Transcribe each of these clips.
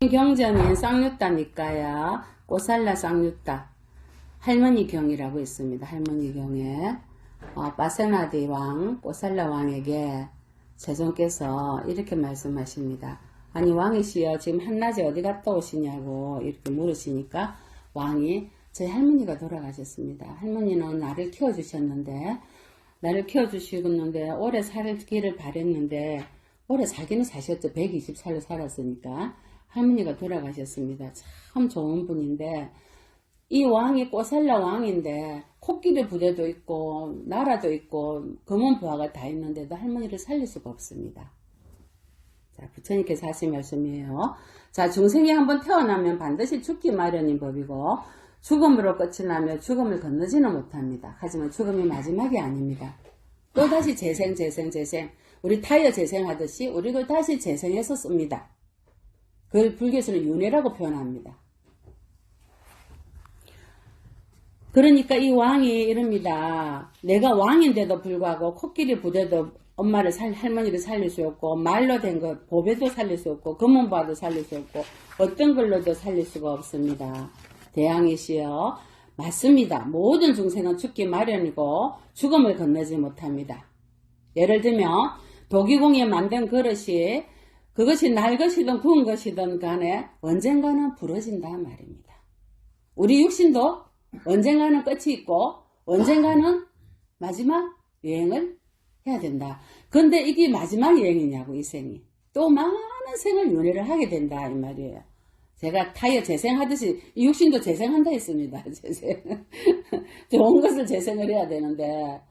경전인 쌍육다니까야 꼬살라 쌍육다 할머니 경이라고 있습니다. 할머니 경에 빠세나디 왕 꼬살라 왕에게 세존께서 이렇게 말씀하십니다. 아니 왕이시여 지금 한낮에 어디 갔다 오시냐고 이렇게 물으시니까 왕이 저희 할머니가 돌아가셨습니다. 할머니는 나를 키워주셨는데 나를 키워주시는데 오래 살기를 바랬는데 오래 살기는 사셨죠. 120살로 살았으니까 할머니가 돌아가셨습니다. 참 좋은 분인데 이 왕이 꼬살라 왕인데 코끼리 부대도 있고 나라도 있고 검은 부하가 다 있는데도 할머니를 살릴 수가 없습니다. 자, 부처님께서 하신 말씀이에요. 자, 중생이 한번 태어나면 반드시 죽기 마련인 법이고 죽음으로 끝이 나며 죽음을 건너지는 못합니다. 하지만 죽음이 마지막이 아닙니다. 또다시 재생. 우리 타이어 재생하듯이 우리도 다시 재생해서 씁니다. 그걸 불교에서는 윤회라고 표현합니다. 그러니까 이 왕이 이럽니다. 내가 왕인데도 불구하고 코끼리 부대도 할머니를 살릴 수 없고 말로 된 것 보배도 살릴 수 없고 검은부하도 살릴 수 없고 어떤 걸로도 살릴 수가 없습니다. 대왕이시여 맞습니다. 모든 중생은 죽기 마련이고 죽음을 건너지 못합니다. 예를 들면 도기공에 만든 그릇이 그것이 날 것이든 구운 것이든 간에 언젠가는 부러진다 말입니다. 우리 육신도 언젠가는 끝이 있고 언젠가는 마지막 여행을 해야 된다. 근데 이게 마지막 여행이냐고 이 생이. 또 많은 생을 윤회를 하게 된다 이 말이에요. 제가 타이어 재생하듯이 이 육신도 재생한다 했습니다. 재생. 좋은 것을 재생을 해야 되는데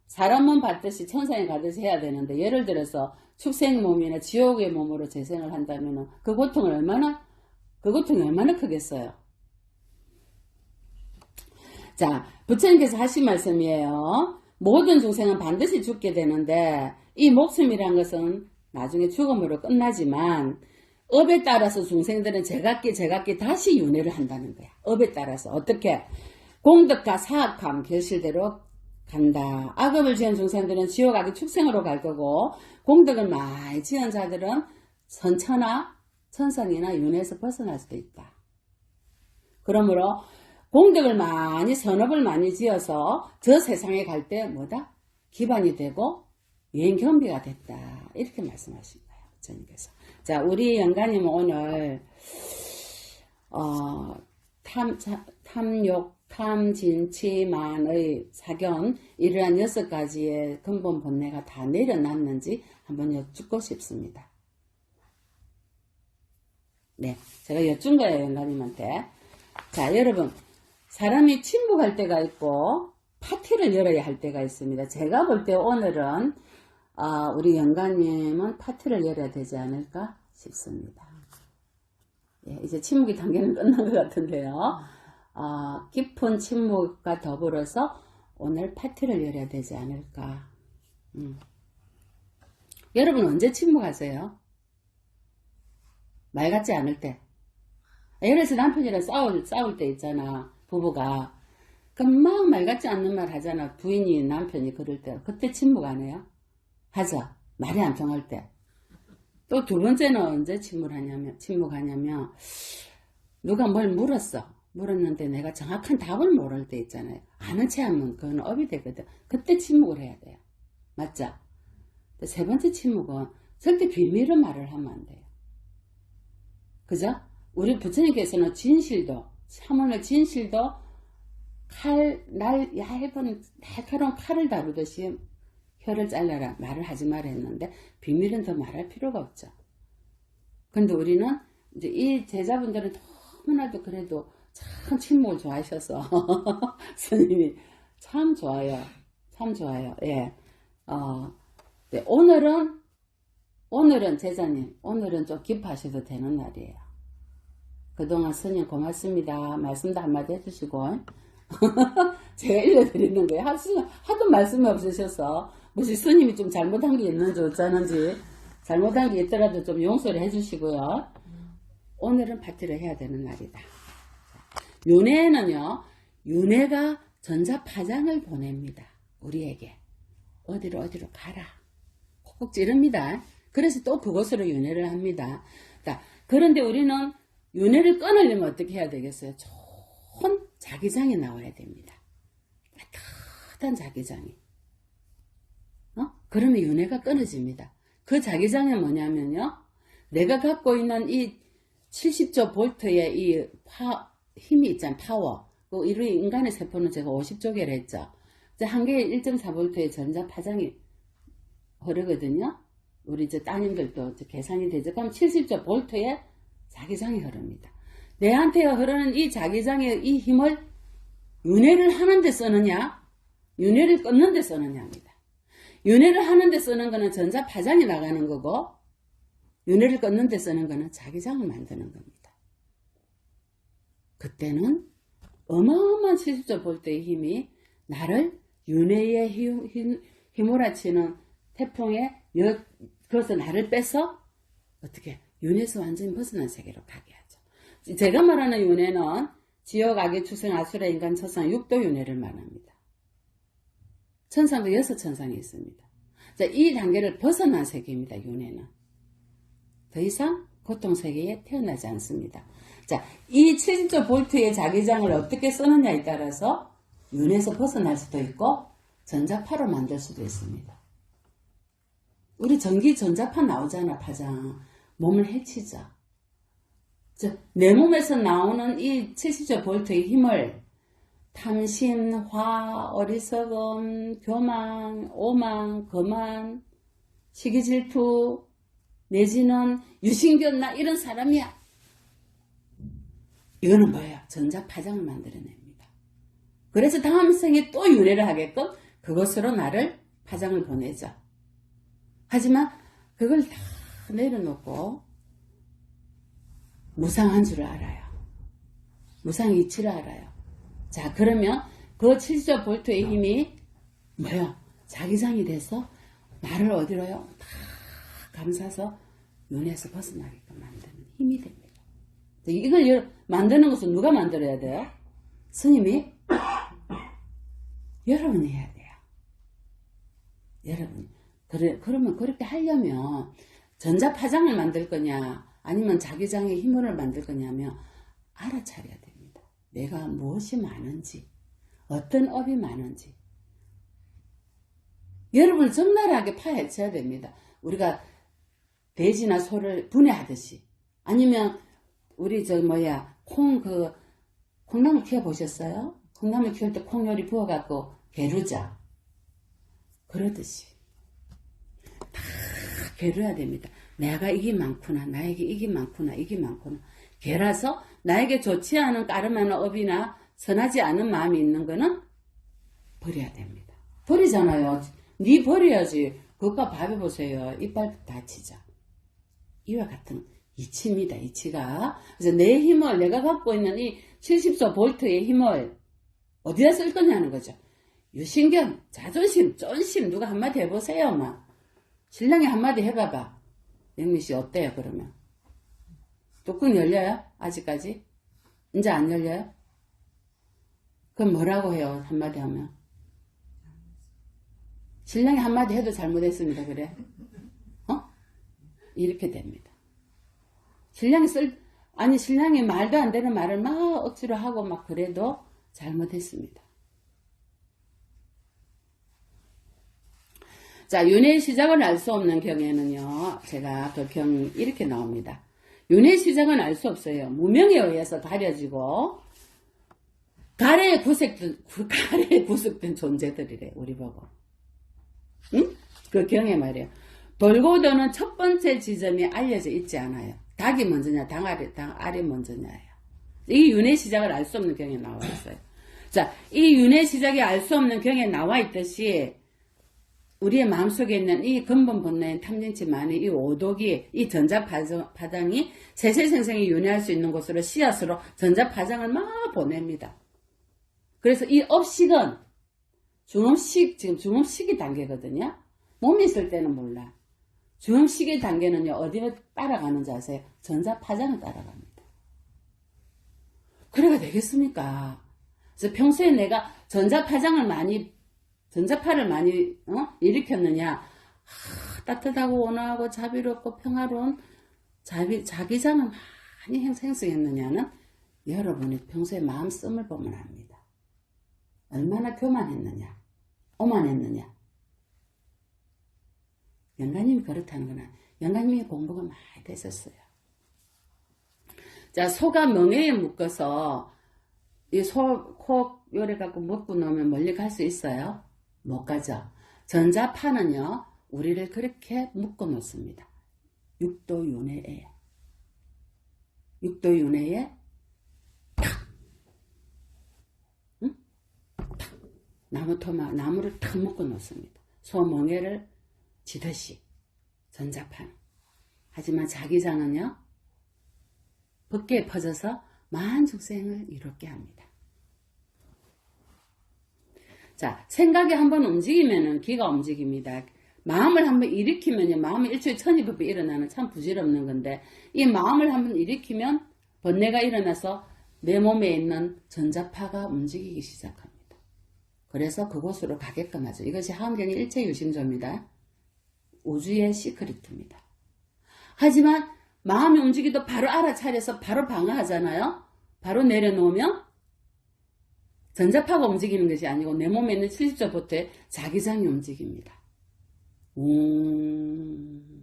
사람만 받듯이 천상에 가듯이 해야 되는데 예를 들어서 축생 몸이나 지옥의 몸으로 재생을 한다면 그 고통이 얼마나 크겠어요. 자, 부처님께서 하신 말씀이에요. 모든 중생은 반드시 죽게 되는데 이 목숨이란 것은 나중에 죽음으로 끝나지만 업에 따라서 중생들은 제각기 다시 윤회를 한다는 거야. 업에 따라서 어떻게? 공덕과 사악함 결실대로 간다. 악업을 지은 중생들은 지옥 악의 축생으로 갈 거고 공덕을 많이 지은 자들은 선천하 천상이나 윤회에서 벗어날 수도 있다. 그러므로 공덕을 많이 선업을 많이 지어서 저 세상에 갈 때 뭐다? 기반이 되고 유행 경비가 됐다. 이렇게 말씀하신 거예요. 부처님께서. 자, 우리 영가님은 오늘 탐욕, 탐진치만의 사견 이러한 6가지의 근본 본뇌가 다 내려놨는지 한번 여쭙고 싶습니다. 네, 제가 여쭌 거예요. 영가님한테. 자, 여러분 사람이 침묵할 때가 있고 파티를 열어야 할 때가 있습니다. 제가 볼 때 오늘은 우리 영가님은 파티를 열어야 되지 않을까 싶습니다. 예, 이제 침묵의 단계는 끝난 것 같은데요. 깊은 침묵과 더불어서 오늘 파티를 열어야 되지 않을까. 여러분 언제 침묵하세요? 말 같지 않을 때. 예를 들어서 남편이랑 싸울 때 있잖아. 부부가. 그럼 막 말 같지 않는 말 하잖아. 부인이 남편이 그럴 때. 그때 침묵 안 해요? 하죠. 말이 안 통할 때. 또 두 번째는 언제 침묵하냐면 누가 뭘 물었는데 내가 정확한 답을 모를 때 있잖아요. 아는 체 하면 그건 업이 되거든. 그때 침묵을 해야 돼요. 맞죠? 세 번째 침묵은 절대 비밀의 말을 하면 안 돼요. 그죠? 우리 부처님께서는 진실도 참으로 진실도 얇은 날카로운 칼을 다루듯이 혀를 잘라라 말을 하지 말라 했는데 비밀은 더 말할 필요가 없죠. 근데 우리는 이제 이 제자분들은 너무나도 그래도 참 침묵을 좋아하셔서 스님이 참 좋아요. 예. 네, 오늘은 제자님 오늘은 좀 깊어하셔도 되는 날이에요. 그동안 스님 고맙습니다. 말씀도 한마디 해주시고 제가 읽어드리는 거예요. 하도 말씀이 없으셔서 혹시 스님이 좀 잘못한 게 있는지 어쩌는지 잘못한 게 있더라도 좀 용서를 해주시고요. 오늘은 파티를 해야 되는 날이다. 윤회는요. 윤회가 전자파장을 보냅니다. 우리에게. 어디로 가라. 콕콕 찌릅니다. 그래서 또 그것으로 윤회를 합니다. 자, 그런데 우리는 윤회를 끊으려면 어떻게 해야 되겠어요? 좋은 자기장이 나와야 됩니다. 따뜻한 자기장이. 그러면 윤회가 끊어집니다. 그 자기장이 뭐냐면요. 내가 갖고 있는 이 70조 볼트의 이 힘이 있잖아요. 파워. 우리 인간의 세포는 제가 50조개를 했죠. 한 개에 1.4볼트의 전자 파장이 흐르거든요. 우리 이제 따님들도 이제 계산이 되죠. 그럼 70조 볼트의 자기장이 흐릅니다. 내한테 흐르는 이 자기장의 이 힘을 윤회를 하는데 쓰느냐, 윤회를 끊는데 쓰느냐입니다. 윤회를 하는데 쓰는 거는 전자 파장이 나가는 거고, 윤회를 끊는데 쓰는 거는 자기장을 만드는 겁니다. 그때는 어마어마한 70조 볼트의 힘이 나를 윤회에 휘몰아치는 태풍에 그래서 나를 빼서 어떻게 윤회에서 완전히 벗어난 세계로 가게 하죠. 제가 말하는 윤회는 지옥, 악의 추생, 아수라, 인간, 천상, 육도 윤회를 말합니다. 천상도 6천상이 있습니다. 자, 이 단계를 벗어난 세계입니다. 윤회는. 더 이상 고통세계에 태어나지 않습니다. 자, 이 70조 볼트의 자기장을 어떻게 쓰느냐에 따라서 윤회에서 벗어날 수도 있고 전자파로 만들 수도 있습니다. 우리 전기 전자파 나오잖아. 파장. 몸을 해치죠. 내 몸에서 나오는 이 70조 볼트의 힘을 탐심, 화, 어리석음, 교만, 오만, 거만, 시기질투, 내지는 유신견, 나 이런 사람이야. 이거는 뭐예요? 전자파장을 만들어냅니다. 그래서 다음 생에 또 윤회를 하게끔 그것으로 나를 파장을 보내죠. 하지만 그걸 다 내려놓고 무상한 줄 알아요. 무상 이치를 알아요. 자, 그러면 그 70조 볼트의 힘이 뭐예요? 자기장이 돼서 나를 어디로요? 다 감싸서 윤회에서 벗어나게끔 만드는 힘이 됩니다. 이걸 만드는 것은 누가 만들어야 돼요? 스님이? 여러분이 해야 돼요. 여러분이. 그러면 그렇게 하려면 전자파장을 만들 거냐 아니면 자기장의 힘을 만들 거냐면 알아차려야 됩니다. 내가 무엇이 많은지 어떤 업이 많은지 여러분을 적나라하게 파헤쳐야 됩니다. 우리가 돼지나 소를 분해하듯이 아니면 우리 콩나물 키워보셨어요? 콩나물 키울 때 콩열이 부어갖고 게르자 그러듯이 다 게르야 됩니다. 내가 이게 많구나, 나에게 이게 많구나, 이게 많구나. 게라서 나에게 좋지 않은 까름하는 업이나 선하지 않은 마음이 있는 거는 버려야 됩니다. 버리잖아요. 니 버려야지. 그것과 밥해보세요. 이빨 다치죠. 이와 같은 이치입니다. 이치가. 그래서 내 힘을 내가 갖고 있는 이 70조 볼트의 힘을 어디다 쓸 거냐는 거죠. 유신견, 자존심, 쫀심 누가 한마디 해보세요. 막 신랑이 한마디 해봐봐. 영미씨 어때요 그러면? 뚜껑 열려요? 아직까지? 이제 안 열려요? 그럼 뭐라고 해요? 한마디 하면? 신랑이 한마디 해도 잘못했습니다. 그래? 이렇게 됩니다. 신랑이 말도 안 되는 말을 막 억지로 하고 막 그래도 잘못했습니다. 자, 윤회의 시작을 알 수 없는 경에는요, 제가 그 경이 이렇게 나옵니다. 윤회의 시작은 알 수 없어요. 무명에 의해서 가려지고, 가래에 구속된 존재들이래, 우리 보고. 응? 그 경에 말이에요. 돌고 도는 첫 번째 지점이 알려져 있지 않아요. 닭이 먼저냐, 알이 먼저냐예요. 이 윤회의 시작을 알 수 없는 경에 나와 있어요. 자, 이 윤회의 시작이 알 수 없는 경에 나와 있듯이, 우리의 마음속에 있는 이 근본 본능인 탐진치 만의 이 오독이 이 전자파장이 세세생생히 윤회할 수 있는 곳으로 씨앗으로 전자파장을 막 보냅니다. 그래서 이 업식은 지금 중업식이 단계거든요. 몸이 있을 때는 몰라. 중업식의 단계는요, 어디로 따라가는지 아세요? 전자파장을 따라갑니다. 그래가 되겠습니까? 그래서 평소에 내가 전자파를 많이 일으켰느냐? 따뜻하고 온화하고 자비롭고 평화로운 자기장을 많이 생성했느냐는 여러분이 평소에 마음 씀을 보면 압니다. 얼마나 교만했느냐, 오만했느냐. 영가님이 그렇다는 건 영가님이 공부가 많이 됐었어요. 자, 소가 멍에에 묶어서 이 코 요래 갖고 먹고 나오면 멀리 갈 수 있어요? 못 가죠. 전자파는요, 우리를 그렇게 묶어 놓습니다. 6도 윤회에. 6도 윤회에 탁! 응? 탁! 나무를 탁 묶어 놓습니다. 소 멍에를 지듯이. 전자파는. 하지만 자기장은요, 법계에 퍼져서 만중생을 이롭게 합니다. 자, 생각이 한번 움직이면은 기가 움직입니다. 마음을 한번 일으키면요, 마음이 일초에 천이법이 일어나는 참 부질없는 건데, 이 마음을 한번 일으키면 번뇌가 일어나서 내 몸에 있는 전자파가 움직이기 시작합니다. 그래서 그곳으로 가게끔 하죠. 이것이 하원경의 일체유심조입니다. 우주의 시크릿입니다. 하지만 마음이 움직이도 바로 알아차려서 바로 방어하잖아요. 바로 내려놓으면 전자파가 움직이는 것이 아니고 내 몸에 있는 70조 보트의 자기장이 움직입니다.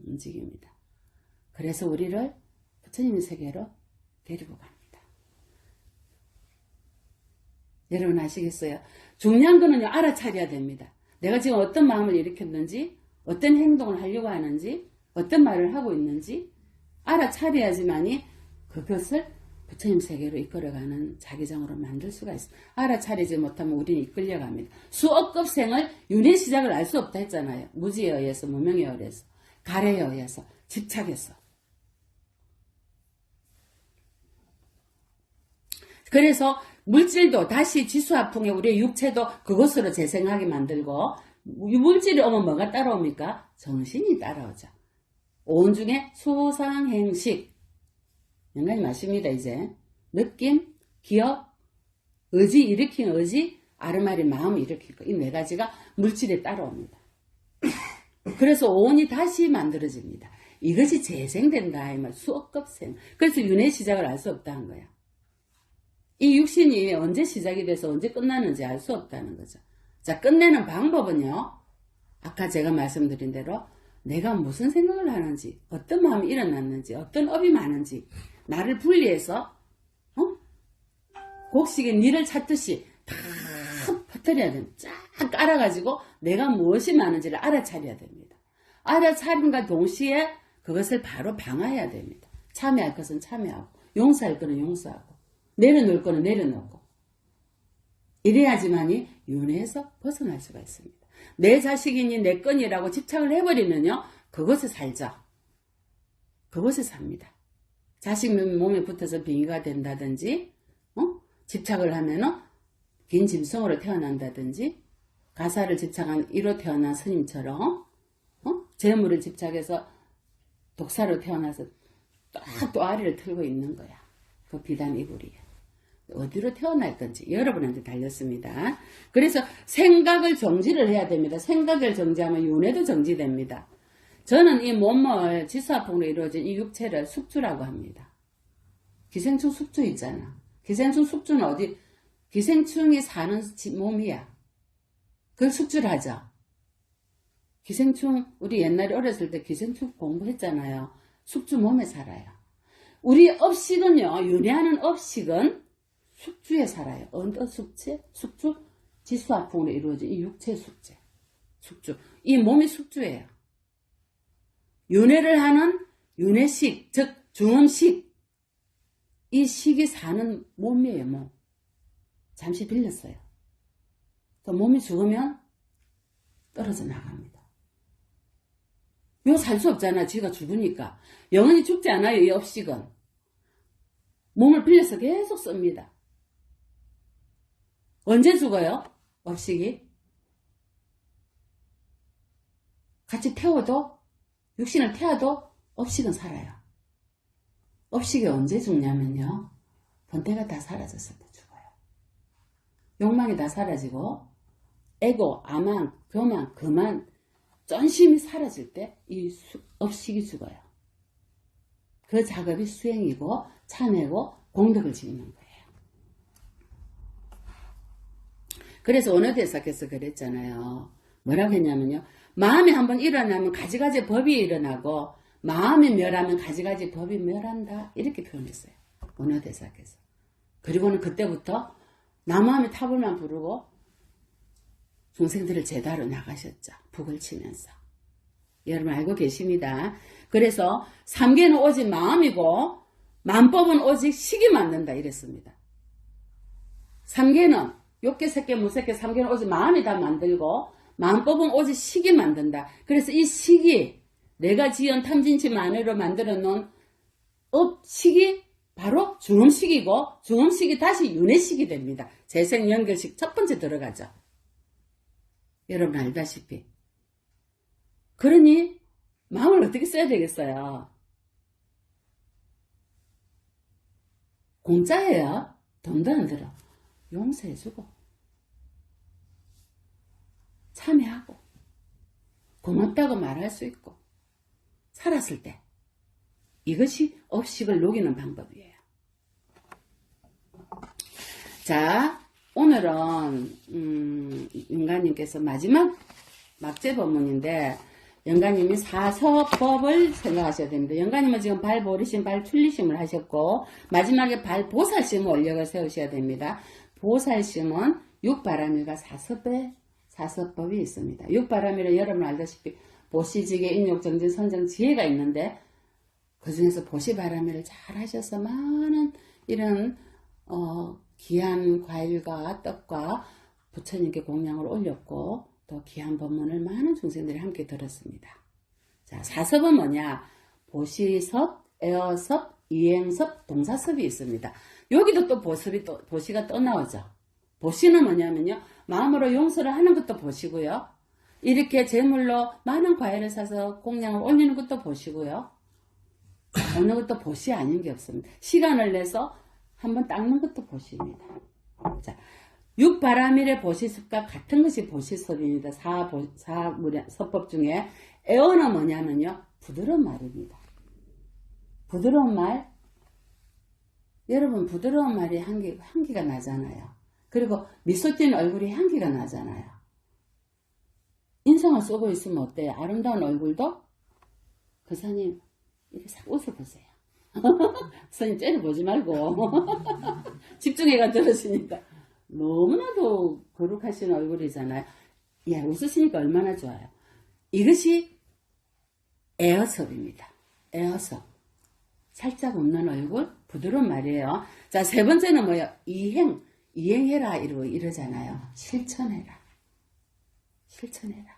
움직입니다. 그래서 우리를 부처님의 세계로 데리고 갑니다. 여러분 아시겠어요? 중요한 거는요, 알아차려야 됩니다. 내가 지금 어떤 마음을 일으켰는지, 어떤 행동을 하려고 하는지, 어떤 말을 하고 있는지 알아차려야지만이 그것을 부처님 세계로 이끌어가는 자기장으로 만들 수가 있습니다. 알아차리지 못하면 우리는 이끌려갑니다. 수억급 생을 윤회 시작을 알 수 없다 했잖아요. 무지에 의해서, 무명에 의해서, 가래에 의해서, 집착해서. 그래서 물질도 다시 지수화풍에 우리의 육체도 그것으로 재생하게 만들고, 물질이 오면 뭐가 따라옵니까? 정신이 따라오죠. 오온중에 수상행식. 영감이 맞습니다, 이제. 느낌, 기억, 의지, 일으킨 의지, 아르마리 마음 일으킬 거. 이 네 가지가 물질에 따라옵니다. 그래서 오온이 다시 만들어집니다. 이것이 재생된다, 이 말. 수억급 생. 그래서 윤회 시작을 알 수 없다는 거야. 이 육신이 언제 시작이 돼서 언제 끝나는지 알 수 없다는 거죠. 자, 끝내는 방법은요, 아까 제가 말씀드린 대로 내가 무슨 생각을 하는지, 어떤 마음이 일어났는지, 어떤 업이 많은지, 나를 분리해서, 곡식에 니를 찾듯이 다 퍼뜨려야 됩니다. 쫙 깔아가지고 내가 무엇이 많은지를 알아차려야 됩니다. 알아차림과 동시에 그것을 바로 방어해야 됩니다. 참여할 것은 참여하고, 용서할 것은 용서하고, 내려놓을 것은 내려놓고. 이래야지만이 윤회에서 벗어날 수가 있습니다. 내 자식이니 내 건이라고 집착을 해버리면요, 그것을 살죠. 그것을 삽니다. 자식 몸에 붙어서 빙의가 된다든지, 집착을 하면은 긴 짐승으로 태어난다든지, 가사를 집착한 이로 태어난 스님처럼, 재물을 집착해서 독사로 태어나서 또 아리를 틀고 있는 거야. 그 비단 이불이야. 어디로 태어날 건지 여러분한테 달렸습니다. 그래서 생각을 정지를 해야 됩니다. 생각을 정지하면 윤회도 정지됩니다. 저는 이 몸을 지수화풍으로 이루어진 이 육체를 숙주라고 합니다. 기생충 숙주 있잖아. 기생충 숙주는 어디? 기생충이 사는 몸이야. 그걸 숙주를 하죠. 기생충, 우리 옛날에 어렸을 때 기생충 공부했잖아요. 숙주 몸에 살아요. 우리 업식은요, 윤회하는 업식은 숙주에 살아요. 어떤 숙제? 숙주? 지수화풍으로 이루어진 이 육체 숙제. 숙주. 이 몸이 숙주예요. 윤회를 하는 윤회식, 즉 중음식. 이 식이 사는 몸이에요, 몸. 잠시 빌렸어요. 또 몸이 죽으면 떨어져 나갑니다. 이거 살 수 없잖아. 지가 죽으니까. 영원히 죽지 않아요, 이 업식은. 몸을 빌려서 계속 씁니다. 언제 죽어요? 업식이? 같이 태워도, 육신을 태워도 업식은 살아요. 업식이 언제 죽냐면요, 본때가 다 사라졌을 때 죽어요. 욕망이 다 사라지고 에고, 아망, 교만, 그만, 쫀심이 사라질 때 이 업식이 죽어요. 그 작업이 수행이고 참회고 공덕을 짓는 거예요. 그래서 원어대사께서 그랬잖아요. 뭐라고 했냐면요. 마음이 한번 일어나면 가지가지 법이 일어나고 마음이 멸하면 가지가지 법이 멸한다. 이렇게 표현했어요. 원어대사께서. 그리고는 그때부터 남마음의 타불만 부르고 중생들을 제다로 나가셨죠. 북을 치면서. 여러분 알고 계십니다. 그래서 삼계는 오직 마음이고 만법은 오직 식이 만든다 이랬습니다. 삼계는 욕계, 색계, 무색계, 삼계는 오직 마음이 다 만들고 만법은 오직 식이 만든다. 그래서 이 식이 내가 지은 탐진치 만으로 만들어 놓은 업식이 바로 중음식이고 중음식이 다시 윤회식이 됩니다. 재생연결식 첫 번째 들어가죠. 여러분 알다시피. 그러니 마음을 어떻게 써야 되겠어요? 공짜예요. 돈도 안 들어. 용서해주고 참여하고 고맙다고 말할 수 있고 살았을 때 이것이 업식을 녹이는 방법이에요. 자, 오늘은 영가님께서 마지막 막제 법문인데 영가님이 사서법을 생각하셔야 됩니다. 영가님은 지금 발보리심, 발출리심을 하셨고 마지막에 발보살심을 원력을 세우셔야 됩니다. 보살심은 육바라밀과 사서법이 있습니다. 육바라밀은 여러분 알다시피 보시지계, 인욕정진, 선정, 지혜가 있는데 그 중에서 보시바라밀을 잘 하셔서 많은 이런 귀한 과일과 떡과 부처님께 공양을 올렸고 또 귀한 법문을 많은 중생들이 함께 들었습니다. 자, 사섭은 뭐냐? 보시섭, 애어섭, 이행섭, 동사섭이 있습니다. 여기도 또 보시가 또 나오죠. 보시는 뭐냐면요. 마음으로 용서를 하는 것도 보시고요. 이렇게 제물로 많은 과일을 사서 공양을 올리는 것도 보시고요. 어느 것도 보시 아닌 게 없습니다. 시간을 내서 한번 닦는 것도 보시입니다. 자, 육바라밀의 보시섭과 같은 것이 보시섭입니다. 서법 중에 애어는 뭐냐면요. 부드러운 말입니다. 부드러운 말. 여러분 부드러운 말이 향기가 나잖아요. 그리고 미소 띤 얼굴이 향기가 나잖아요. 인상을 쏘고 있으면 어때요? 아름다운 얼굴도 그사님 이렇게 싹 웃어보세요. 선생님 째려보지 말고 집중해가 들으시니까 너무나도 거룩하신 얼굴이잖아요. 예, 웃으시니까 얼마나 좋아요. 이것이 애어섭입니다. 애어섭. 살짝 웃는 얼굴, 부드러운 말이에요. 자, 세 번째는 뭐예요? 이행해라 이러잖아요. 실천해라. 실천해라.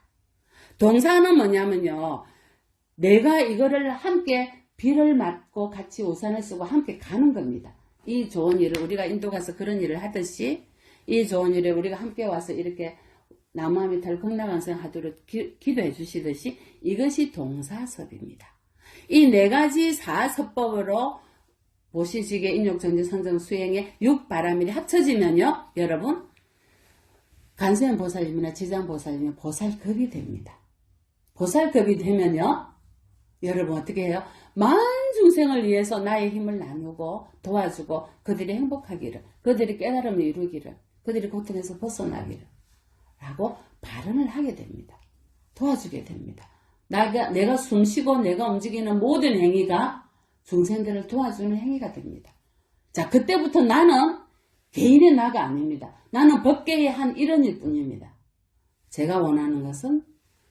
동사는 뭐냐면요. 내가 이거를 함께 비를 맞고 같이 우산을 쓰고 함께 가는 겁니다. 이 좋은 일을 우리가 인도 가서 그런 일을 하듯이 이 좋은 일에 우리가 함께 와서 이렇게 나무함이 덜컥 나간성 하도록 기도해 주시듯이 이것이 동사섭입니다. 이 네 가지 사섭법으로 보시지계, 인욕정진, 선정, 수행의 육바라밀이 합쳐지면요. 여러분 간세음 보살님이나 지장보살님이 보살급이 됩니다. 보살급이 되면요. 여러분 어떻게 해요? 많은 중생을 위해서 나의 힘을 나누고 도와주고 그들이 행복하기를, 그들이 깨달음을 이루기를, 그들이 고통에서 벗어나기를 라고 발언을 하게 됩니다. 도와주게 됩니다. 내가 숨쉬고 내가 움직이는 모든 행위가 중생들을 도와주는 행위가 됩니다. 자, 그때부터 나는 개인의 나가 아닙니다. 나는 법계의 한 일원일 뿐입니다. 제가 원하는 것은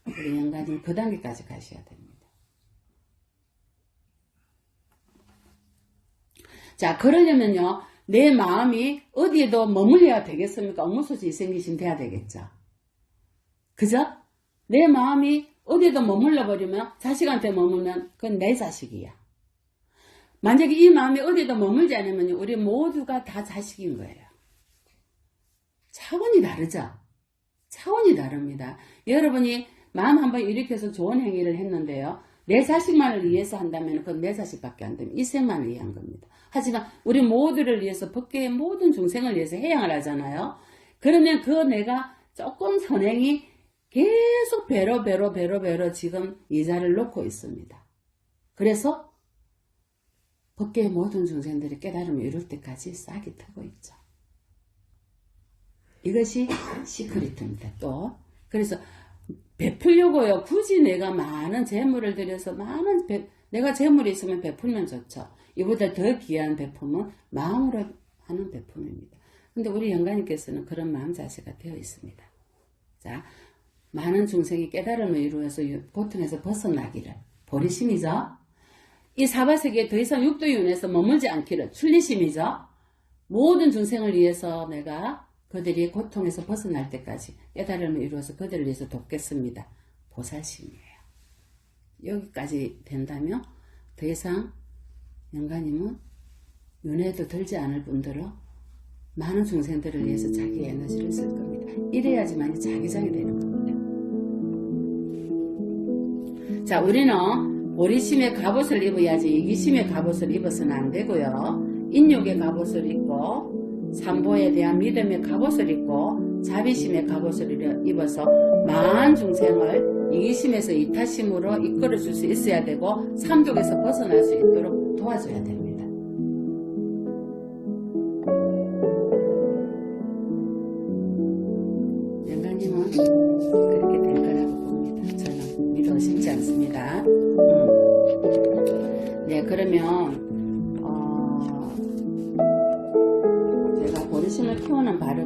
우리 영가님 그 단계까지 가셔야 됩니다. 자, 그러려면요, 내 마음이 어디에도 머물려야 되겠습니까? 업무소지 생기심 돼야 되겠죠. 그죠? 내 마음이 어디에도 머물러 버리면, 자식한테 머물면, 그건 내 자식이야. 만약에 이 마음이 어디에도 머물지 않으면, 우리 모두가 다 자식인 거예요. 차원이 다르죠? 차원이 다릅니다. 여러분이 마음 한번 일으켜서 좋은 행위를 했는데요. 내 자식만을 위해서 한다면 그건 내 자식밖에 안 됩니다. 이 생만을 위한 겁니다. 하지만 우리 모두를 위해서 법계의 모든 중생을 위해서 해양을 하잖아요. 그러면 그 내가 조금 선행이 계속 배로 지금 이자를 놓고 있습니다. 그래서 법계의 모든 중생들이 깨달음을 이룰 때까지 싹이 트고 있죠. 이것이 시크릿입니다. 또 그래서 베풀려고요. 굳이 내가 많은 재물을 들여서 내가 재물이 있으면 베풀면 좋죠. 이보다 더 귀한 베품은 마음으로 하는 베품입니다. 근데 우리 영가님께서는 그런 마음 자세가 되어 있습니다. 자, 많은 중생이 깨달음을 이루어서 고통에서 벗어나기를, 보리심이죠. 이 사바세계에 더 이상 육도윤에서 머물지 않기를, 출리심이죠. 모든 중생을 위해서 내가 그들이 고통에서 벗어날 때까지 깨달음을 이루어서 그들을 위해서 돕겠습니다. 보살심이에요. 여기까지 된다면 더 이상 영가님은 윤회도 들지 않을 뿐더러 많은 중생들을 위해서 자기의 에너지를 쓸 겁니다. 이래야지만 자기장이 되는 겁니다. 자, 우리는 보리심의 갑옷을 입어야지 이기심의 갑옷을 입어서는 안 되고요. 인욕의 갑옷을 입고 삼보에 대한 믿음의 갑옷을 입고 자비심의 갑옷을 입어서 많은 중생을 이기심에서 이타심으로 이끌어줄 수 있어야 되고 삼독에서 벗어날 수 있도록 도와줘야 됩니다. 영가님은 그렇게 될 거라고 봅니다. 저는 믿어 쉽지 않습니다. 네, 그러면 제가 보리심을 키우는 바른